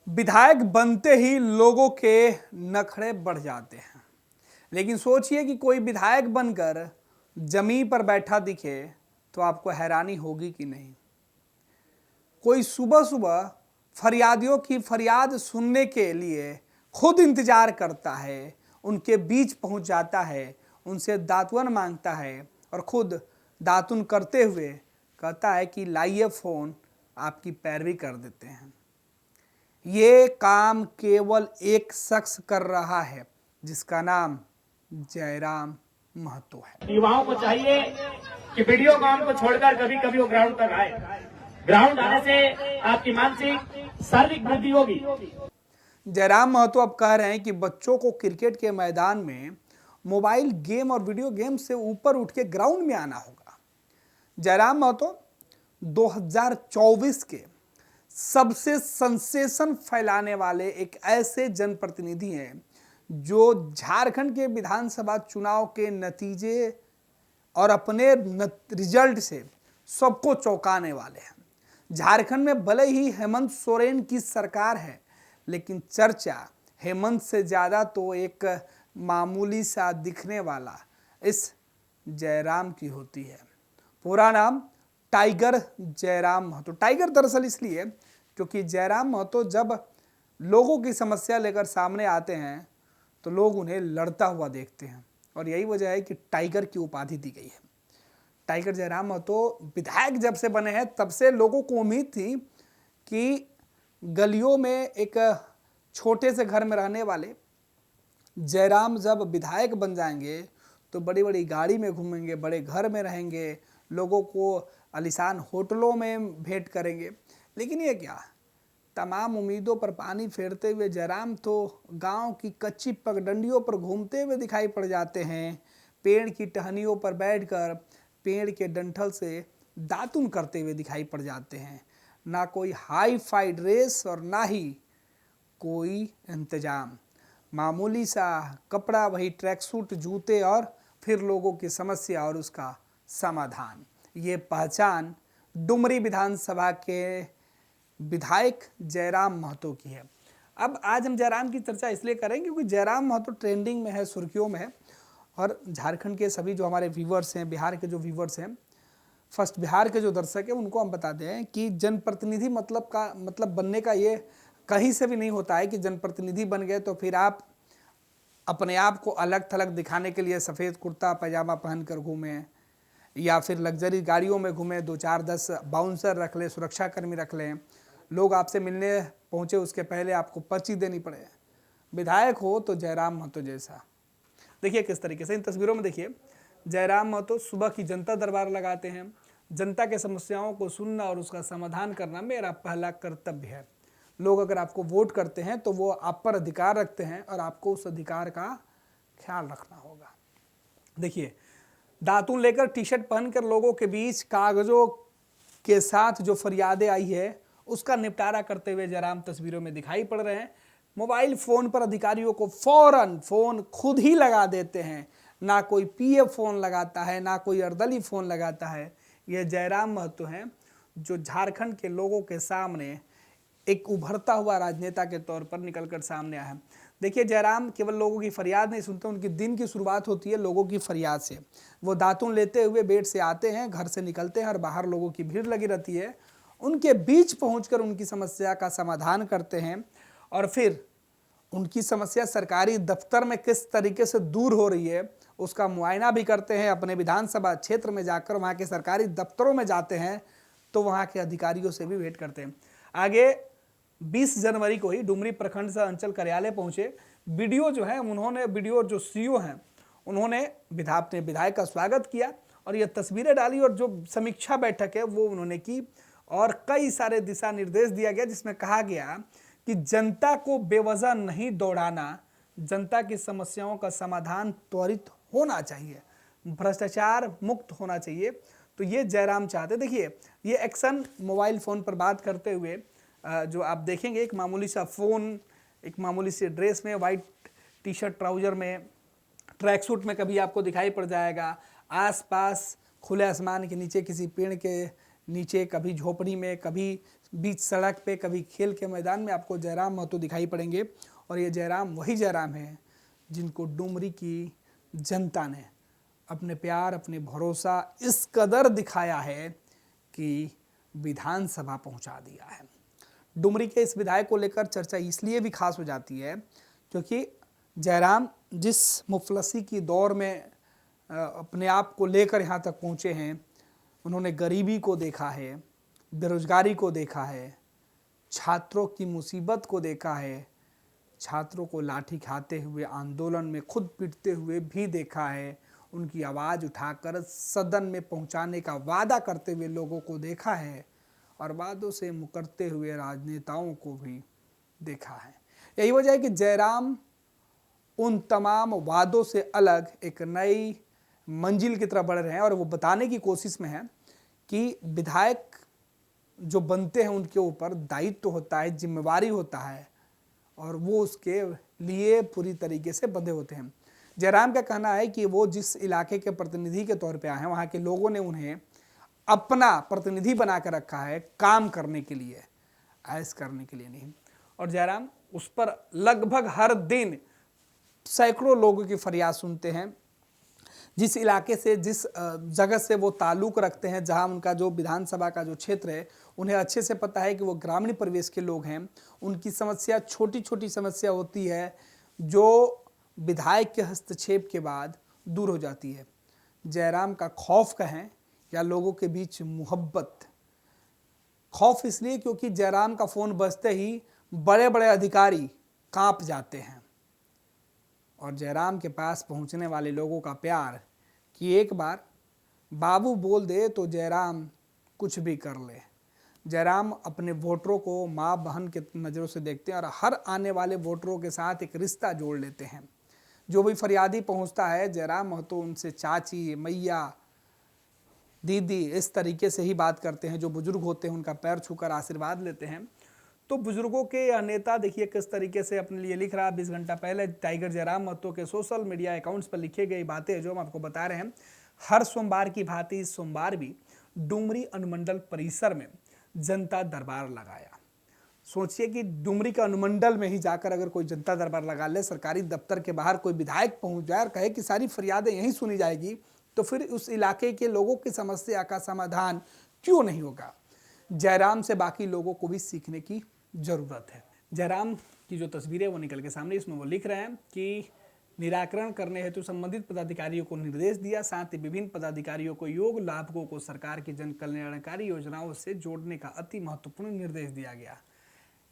विधायक बनते ही लोगों के नखरे बढ़ जाते हैं। लेकिन सोचिए कि कोई विधायक बनकर जमीन पर बैठा दिखे तो आपको हैरानी होगी कि नहीं। कोई सुबह सुबह फरियादियों की फरियाद सुनने के लिए खुद इंतजार करता है, उनके बीच पहुंच जाता है, उनसे दातुन मांगता है और खुद दातुन करते हुए कहता है कि लाइए फ़ोन, आपकी पैरवी कर देते हैं। ये काम केवल एक शख्स कर रहा है जिसका नाम जयराम महतो है। युवाओं को चाहिए कि वीडियो कॉल को छोड़कर कभी कभी वो ग्राउंड तक आए। ग्राउंड आने से आपकी मानसिक शारीरिक वृद्धि होगी। जयराम महतो अब कह रहे हैं कि बच्चों को क्रिकेट के मैदान में मोबाइल गेम और वीडियो गेम से ऊपर उठ के ग्राउंड में आना होगा। जयराम महतो 2024 के सबसे सेंसेशन फैलाने वाले एक ऐसे जनप्रतिनिधि हैं जो झारखंड के विधानसभा चुनाव के नतीजे और अपने रिजल्ट से सबको चौंकाने वाले हैं। झारखंड में भले ही हेमंत सोरेन की सरकार है, लेकिन चर्चा हेमंत से ज़्यादा तो एक मामूली सा दिखने वाला इस जयराम की होती है। पूरा नाम टाइगर जयराम महतो। टाइगर दरअसल इसलिए क्योंकि जयराम महतो जब लोगों की समस्या लेकर सामने आते हैं तो लोग उन्हें लड़ता हुआ देखते हैं और यही वजह है कि टाइगर की उपाधि दी गई है। टाइगर जयराम महतो विधायक जब से बने हैं तब से लोगों को उम्मीद थी कि गलियों में एक छोटे से घर में रहने वाले जयराम जब विधायक बन जाएंगे तो बड़ी बड़ी गाड़ी में घूमेंगे, बड़े घर में रहेंगे, लोगों को आलीशान होटलों में भेंट करेंगे। लेकिन ये क्या, तमाम उम्मीदों पर पानी फेरते हुए जयराम तो गांव की कच्ची पगडंडियों पर घूमते हुए दिखाई पड़ जाते हैं। पेड़ की टहनियों पर बैठकर पेड़ के डंठल से दातुन करते हुए दिखाई पड़ जाते हैं। ना कोई हाई फाई ड्रेस और ना ही कोई इंतजाम, मामूली सा कपड़ा, वही ट्रैक सूट, जूते और फिर लोगों की समस्या और उसका समाधान। ये पहचान डुमरी विधानसभा के विधायक जयराम महतो की है। अब आज हम जयराम की चर्चा इसलिए करेंगे क्योंकि जयराम महतो ट्रेंडिंग में है, सुर्खियों में है। और झारखंड के सभी जो हमारे व्यूवर्स हैं, बिहार के जो व्यूवर्स हैं, फर्स्ट बिहार के जो दर्शक हैं, उनको हम बताते हैं कि जनप्रतिनिधि मतलब बनने का ये कहीं से भी नहीं होता है कि जनप्रतिनिधि बन गए तो फिर आप अपने आप को अलग थलग दिखाने के लिए सफ़ेद कुर्ता पैजामा पहनकर घूमें या फिर लग्जरी गाड़ियों में घूमें, 2-4-10 बाउंसर रख लें, सुरक्षाकर्मी रख लें, लोग आपसे मिलने पहुँचे उसके पहले आपको पर्ची देनी पड़े। विधायक हो तो जयराम महतो जैसा। देखिए किस तरीके से इन तस्वीरों में देखिए, जयराम महतो सुबह की जनता दरबार लगाते हैं। जनता के समस्याओं को सुनना और उसका समाधान करना मेरा पहला कर्तव्य है। लोग अगर आपको वोट करते हैं तो वो आप पर अधिकार रखते हैं और आपको उस अधिकार का ख्याल रखना होगा। देखिए, दातुन लेकर टी शर्ट पहनकर लोगों के बीच कागजों के साथ जो फरियादें आई है उसका निपटारा करते हुए जयराम तस्वीरों में दिखाई पड़ रहे हैं। मोबाइल फ़ोन पर अधिकारियों को फौरन फ़ोन खुद ही लगा देते हैं। ना कोई पीए फ़ोन लगाता है, ना कोई अर्दली फ़ोन लगाता है। ये जयराम महतो हैं जो झारखंड के लोगों के सामने एक उभरता हुआ राजनेता के तौर पर निकलकर सामने आया है। देखिए, जयराम केवल लोगों की फरियाद नहीं सुनते, उनकी दिन की शुरुआत होती है लोगों की फरियाद से। वो दातुन लेते हुए बेड से आते हैं, घर से निकलते हैं और बाहर लोगों की भीड़ लगी रहती है। उनके बीच पहुंचकर उनकी समस्या का समाधान करते हैं और फिर उनकी समस्या सरकारी दफ्तर में किस तरीके से दूर हो रही है उसका मुआयना भी करते हैं। अपने विधानसभा क्षेत्र में जाकर वहाँ के सरकारी दफ्तरों में जाते हैं तो वहाँ के अधिकारियों से भी भेंट करते हैं। आगे 20 जनवरी को ही डुमरी प्रखंड से अंचल कार्यालय पहुंचे। वीडियो जो है उन्होंने जो सीईओ हैं उन्होंने अपने विधायक का स्वागत किया और ये तस्वीरें डाली और जो समीक्षा बैठक है वो उन्होंने की और कई सारे दिशा निर्देश दिया गया जिसमें कहा गया कि जनता को बेवजह नहीं दौड़ाना, जनता की समस्याओं का समाधान त्वरित होना चाहिए, भ्रष्टाचार मुक्त होना चाहिए। तो ये जयराम चाहते। देखिए, ये एक्शन मोबाइल फ़ोन पर बात करते हुए जो आप देखेंगे, एक मामूली सा फ़ोन, एक मामूली सी ड्रेस में, वाइट टी शर्ट ट्राउज़र में, ट्रैक सूट में कभी आपको दिखाई पड़ जाएगा। आसपास खुले आसमान के नीचे, किसी पेड़ के नीचे, कभी झोपड़ी में, कभी बीच सड़क पे, कभी खेल के मैदान में आपको जयराम महतो दिखाई पड़ेंगे। और ये जयराम वही जयराम है जिनको डुमरी की जनता ने अपने प्यार, अपने भरोसा इस कदर दिखाया है कि विधानसभा पहुंचा दिया है। डुमरी के इस विधायक को लेकर चर्चा इसलिए भी खास हो जाती है क्योंकि जयराम जिस मुफलसी की दौर में अपने आप को लेकर यहाँ तक पहुँचे हैं, उन्होंने गरीबी को देखा है, बेरोजगारी को देखा है, छात्रों की मुसीबत को देखा है, छात्रों को लाठी खाते हुए आंदोलन में खुद पिटते हुए भी देखा है, उनकी आवाज़ उठाकर सदन में पहुंचाने का वादा करते हुए लोगों को देखा है और वादों से मुकरते हुए राजनेताओं को भी देखा है। यही वजह है कि जयराम उन तमाम वादों से अलग एक नई मंजिल की तरफ बढ़ रहे हैं और वो बताने की कोशिश में है कि विधायक जो बनते हैं उनके ऊपर दायित्व होता है, जिम्मेवारी होता है और वो उसके लिए पूरी तरीके से बंधे होते हैं। जयराम का कहना है कि वो जिस इलाके के प्रतिनिधि के तौर पे आए हैं, वहाँ के लोगों ने उन्हें अपना प्रतिनिधि बना कर रखा है काम करने के लिए, ऐश करने के लिए नहीं। और जयराम उस पर लगभग हर दिन सैकड़ों लोगों की फरियाद सुनते हैं। जिस इलाके से, जिस जगह से वो ताल्लुक़ रखते हैं, जहां उनका जो विधानसभा का जो क्षेत्र है, उन्हें अच्छे से पता है कि वो ग्रामीण परिवेश के लोग हैं। उनकी समस्या छोटी छोटी समस्या होती है जो विधायक के हस्तक्षेप के बाद दूर हो जाती है। जयराम का खौफ कहें या लोगों के बीच मोहब्बत, खौफ इसलिए क्योंकि जयराम का फ़ोन बजते ही बड़े बड़े अधिकारी कांप जाते हैं और जयराम के पास पहुंचने वाले लोगों का प्यार कि एक बार बाबू बोल दे तो जयराम कुछ भी कर ले। जयराम अपने वोटरों को माँ बहन के नज़रों से देखते हैं और हर आने वाले वोटरों के साथ एक रिश्ता जोड़ लेते हैं। जो भी फरियादी पहुंचता है, जयराम महतो उनसे चाची, मैया, दीदी इस तरीके से ही बात करते हैं। जो बुजुर्ग होते हैं उनका पैर छूकर आशीर्वाद लेते हैं। तो बुजुर्गों के यह नेता देखिए किस तरीके से अपने लिए लिख रहा। 20 घंटा पहले टाइगर जयराम महतो के सोशल मीडिया अकाउंट्स पर लिखी गई बातें जो हम आपको बता रहे हैं। हर सोमवार की भांति इस सोमवार भी डुमरी अनुमंडल परिसर में जनता दरबार लगाया। सोचिए कि डुमरी के अनुमंडल में ही जाकर अगर कोई जनता दरबार लगा ले, सरकारी दफ्तर के बाहर कोई विधायक पहुंच जाए और कहे कि सारी फरियादें यहीं सुनी जाएगी, तो फिर उस इलाके के लोगों की समस्या का समाधान क्यों नहीं होगा। जयराम से बाकी लोगों को भी सीखने की जरूरत है। जयराम की जो तस्वीरें वो निकल के सामने, इसमें वो लिख रहे हैं कि निराकरण करने हेतु संबंधित पदाधिकारियों को निर्देश दिया, साथ ही विभिन्न पदाधिकारियों को योग्य लाभुकों को सरकार की जन कल्याणकारी योजनाओं से जोड़ने का अति महत्वपूर्ण निर्देश दिया गया।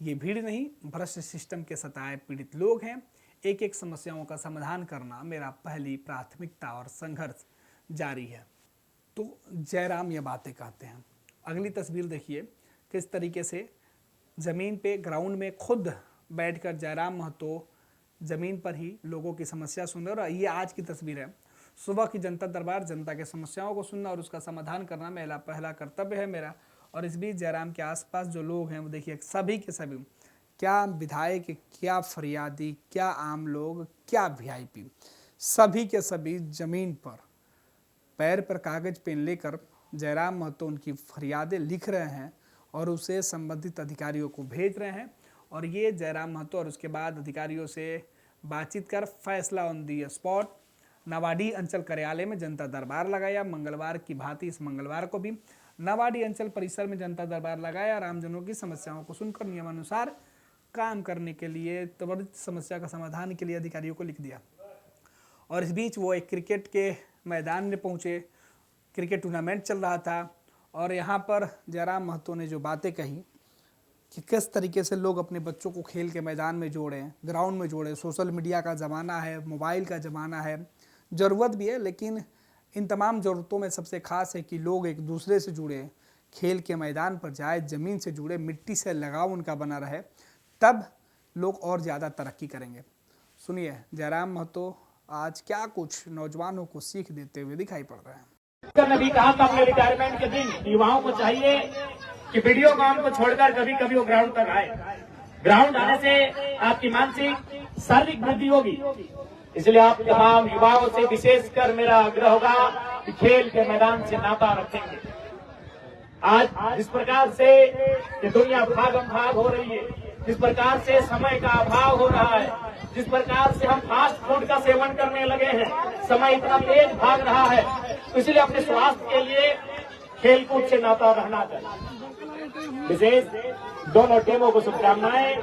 ये भीड़ नहीं, भ्रष्ट सिस्टम के सताए पीड़ित लोग हैं। एक एक समस्याओं का समाधान करना मेरा पहली प्राथमिकता और संघर्ष जारी है। तो जयराम ये बातें कहते हैं। अगली तस्वीर देखिए किस तरीके से ज़मीन पे ग्राउंड में खुद बैठकर जयराम महतो ज़मीन पर ही लोगों की समस्या सुन रहे। और ये आज की तस्वीर है। सुबह की जनता दरबार, जनता के समस्याओं को सुनना और उसका समाधान करना मेरा पहला कर्तव्य है मेरा। और इस बीच जयराम के आसपास जो लोग हैं वो देखिए सभी के सभी, क्या विधायक, क्या फरियादी, क्या आम लोग, क्या वीआईपी, सभी के सभी ज़मीन पर पैर पर कागज़ पेन लेकर जयराम महतो उनकी फरियादें लिख रहे हैं और उसे संबंधित अधिकारियों को भेज रहे हैं। और ये जयराम महतो और उसके बाद अधिकारियों से बातचीत कर फैसला ऑन दी स्पॉट नवाडी अंचल कार्यालय में जनता दरबार लगाया। मंगलवार की भांति इस मंगलवार को भी नवाडी अंचल परिसर में जनता दरबार लगाया। रामजनों की समस्याओं को सुनकर नियमानुसार काम करने के लिए, त्वरित समस्या का समाधान के लिए अधिकारियों को लिख दिया। और इस बीच वो एक क्रिकेट के मैदान में पहुँचे। क्रिकेट टूर्नामेंट चल रहा था और यहाँ पर जयराम महतो ने जो बातें कही कि किस तरीके से लोग अपने बच्चों को खेल के मैदान में जोड़ें, ग्राउंड में जोड़ें। सोशल मीडिया का ज़माना है, मोबाइल का ज़माना है, ज़रूरत भी है, लेकिन इन तमाम ज़रूरतों में सबसे ख़ास है कि लोग एक दूसरे से जुड़े, खेल के मैदान पर जाए, ज़मीन से जुड़े, मिट्टी से लगाव उनका बना रहे, तब लोग और ज़्यादा तरक्की करेंगे। सुनिए जयराम महतो आज क्या कुछ नौजवानों को सीख देते हुए दिखाई पड़ रहे हैं। ने भी कहा था अपने रिटायरमेंट के दिन युवाओं को चाहिए कि वीडियो काम को छोड़कर कभी कभी वो ग्राउंड तक आए। ग्राउंड आने से आपकी मानसिक शारीरिक वृद्धि होगी। इसलिए आप तमाम युवाओं से विशेषकर मेरा आग्रह होगा कि खेल के मैदान से नाता रखेंगे। आज जिस प्रकार से ये दुनिया भागम भाग हो रही है, जिस प्रकार से समय का अभाव हो रहा है, जिस प्रकार से हम फास्ट फूड का सेवन करने लगे हैं, समय इतना तेज भाग रहा है, तो इसलिए अपने स्वास्थ्य के लिए खेलकूद से नाता रहना चाहिए। विशेष दोनों टीमों को शुभकामनाएं।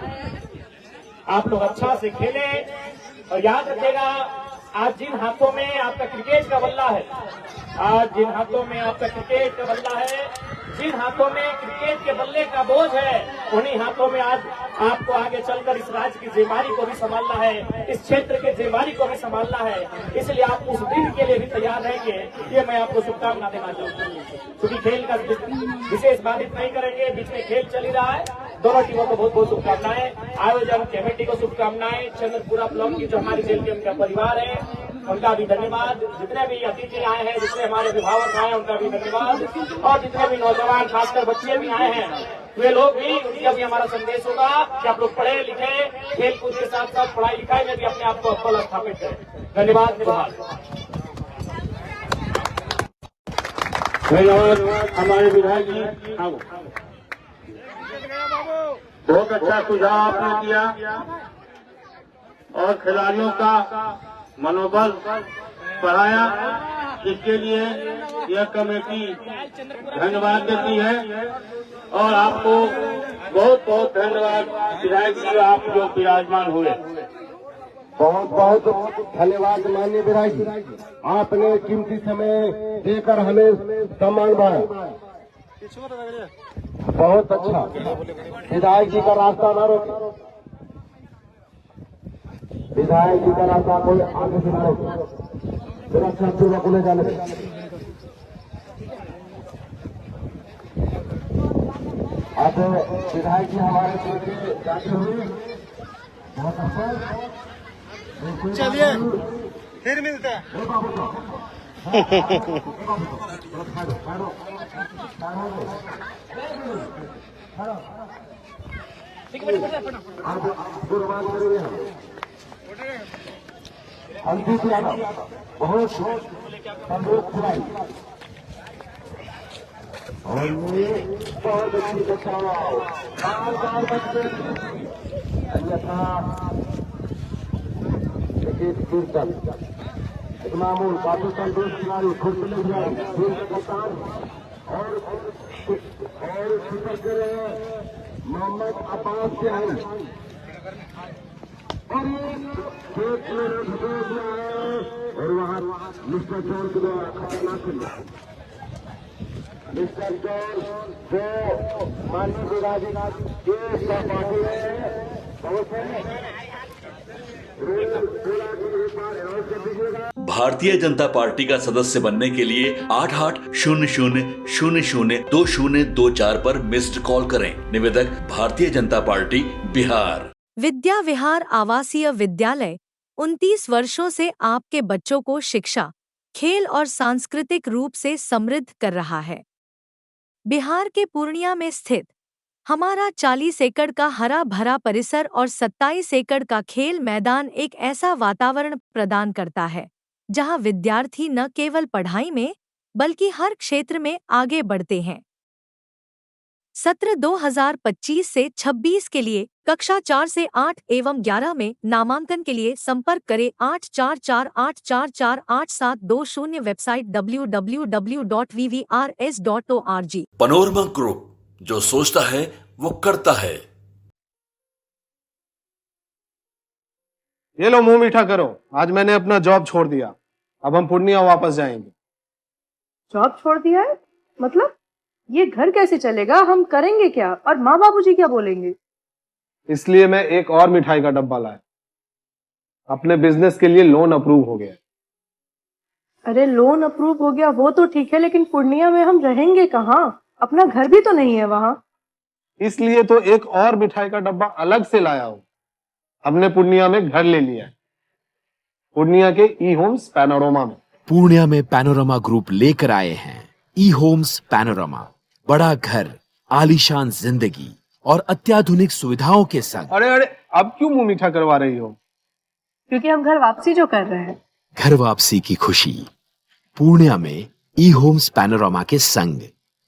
आप लोग अच्छा से खेलें और याद रखिएगा, आज जिन हाथों में आपका क्रिकेट का बल्ला है, आज जिन हाथों में आपका क्रिकेट का बल्ला है, जिन हाथों में क्रिकेट के बल्ले का बोझ है, उन्हीं हाथों में आज आपको आगे चलकर इस राज्य की जिम्मेदारी को भी संभालना है, इस क्षेत्र के जिम्मेदारी को भी संभालना है। इसलिए आप उस दिन के लिए भी तैयार रहेंगे, ये मैं आपको शुभकामना देना चाहता हूँ। क्योंकि खेल का विशेष बाधित नहीं करेंगे, बीच में खेल चल ही रहा है। दोनों टीमों को बहुत बहुत शुभकामनाएं, आयोजन कमेटी को शुभकामनाएं, चंद्रपुरा ब्लॉक की जो हमारी जेल टीम का परिवार है उनका भी धन्यवाद, जितने भी अतिथि आए हैं, जितने हमारे अभिभावक आए हैं उनका भी धन्यवाद, और जितने भी नौजवान खासकर बच्चे भी आए हैं वे लोग भी, उनका भी हमारा संदेश होगा कि आप लोग पढ़े लिखे, खेल कूद के साथ साथ पढ़ाई लिखाई में भी अपने आप को अव्वल स्थापित करें। धन्यवाद। धन्यवाद हमारे विधायक जी। बहुत अच्छा सुझाव आपने दिया और खिलाड़ियों का मनोबल बढ़ाया, इसके लिए यह कमेटी धन्यवाद देती है। और आपको बहुत बहुत धन्यवाद विधायक जी, आप जो विराजमान हुए। बहुत बहुत धन्यवाद माननीय विधायक जी, आपने कीमती समय देकर हमें सम्मान बढ़ाया। बहुत अच्छा, विधायक जी का रास्ता न रोके, विधायक जी का रास्ता कोई आगे से न रोके, सुरक्षा पूर्वक उन्हें जाने दें। अब विधायक जी हमारे से जाते हुए बहुत अच्छा, चलिए फिर मिलते हैं। गुणवान करेंगे हम अंकित यादव बहुत संतोष खिलाई और ये बहुत अच्छी बचाओ बार बच्चे अन्यथा कीर्तन एक मामूल काफी संतोष खिलाड़ी खुद मिल जाए कप्तान और शिखर करे मोहम्मद अब्बास से आई और वहाँ मिस्टर जॉन के द्वारा खतरनाक मिस्टर जॉन जो माननीय विधायक के सहपाठी है भारतीय जनता पार्टी का सदस्य बनने के लिए 8800002024 पर मिस्ड कॉल करें। निवेदक भारतीय जनता पार्टी बिहार। विद्या विहार आवासीय विद्यालय 29 वर्षों से आपके बच्चों को शिक्षा, खेल और सांस्कृतिक रूप से समृद्ध कर रहा है। बिहार के पूर्णिया में स्थित हमारा 40 एकड़ का हरा भरा परिसर और 27 एकड़ का खेल मैदान एक ऐसा वातावरण प्रदान करता है जहां विद्यार्थी न केवल पढ़ाई में बल्कि हर क्षेत्र में आगे बढ़ते हैं। सत्र 2025 से 26 के लिए कक्षा 4 से 8 एवं 11 में नामांकन के लिए संपर्क करें 8448448720। Website www.vvrs.org। पनोरमा ग्रुप, जो सोचता है वो करता है। ये लो मुंह मीठा करो, आज मैंने अपना जॉब छोड़ दिया, अब हम पूर्णिया वापस जाएंगे। जॉब छोड़ दिया है? मतलब ये घर कैसे चलेगा? हम करेंगे क्या? और माँ बाबूजी क्या बोलेंगे? इसलिए मैं एक और मिठाई का डब्बा लाया। अपने बिजनेस के लिए लोन अप्रूव हो गया। अरे लोन अप्रूव हो गया वो तो ठीक है, लेकिन पूर्णिया में हम रहेंगे कहाँ? अपना घर भी तो नहीं है वहाँ। इसलिए तो एक और मिठाई का डब्बा अलग से लाया हूँ। हमने पूर्णिया में घर ले लिया है, पूर्णिया के ई होम्स पैनोरमा में। पूर्णिया में पैनोरमा ग्रुप लेकर आए हैं ई होम्स पैनोरमा। बड़ा घर, आलीशान जिंदगी और अत्याधुनिक सुविधाओं के संग। अरे अब क्यों मुंह मीठा करवा रही हो? क्योंकि हम घर वापसी जो कर रहे हैं। घर वापसी की खुशी पूर्णिया में ई होम्स पैनोरमा के संग।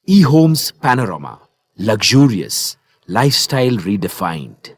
E-Homes Panorama. Luxurious. Lifestyle redefined.